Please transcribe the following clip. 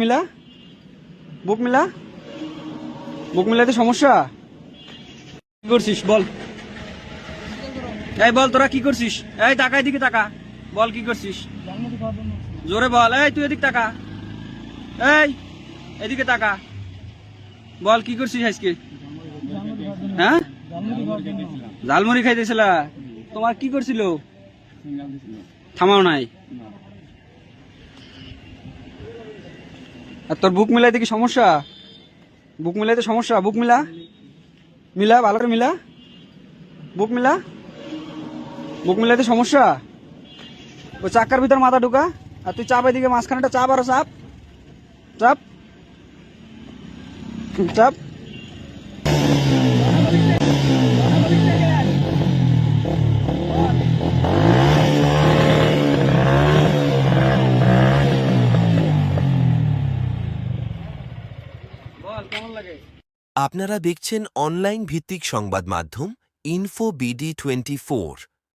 মিলা বুক মিলা বুক মিলাতে সমস্যা। কি করছিস বল, এই বল তোরা কি করছিস? এই টাকা এদিকে টাকা, বল কি করছিস? জোরে বল, এই তুই এদিকে টাকা, এই এদিকে টাকা, বল কি করছিস আজকে? হ্যাঁ ঝালমুড়ি খাইতেছিল। তোমার কি করছিল? থামাও নাই। আর তোর বুক মিলাইতে কি সমস্যা? বুক মিলাইতে সমস্যা? বুক মিলা মিলা ভালো করে মিলা, বুক মিলা, বুক মিলাইতে সমস্যা। ওই চাক্কার ভিতর মাথা ঢুকা, আর তুই চাপ এদিকে মাঝখানেটা চাপ, আরো চাপ চাপ চাপ। বল কেমন লাগে? আপনারা দেখছেন অনলাইন ভিত্তিক সংবাদ মাধ্যম ইনফো বিডি 24।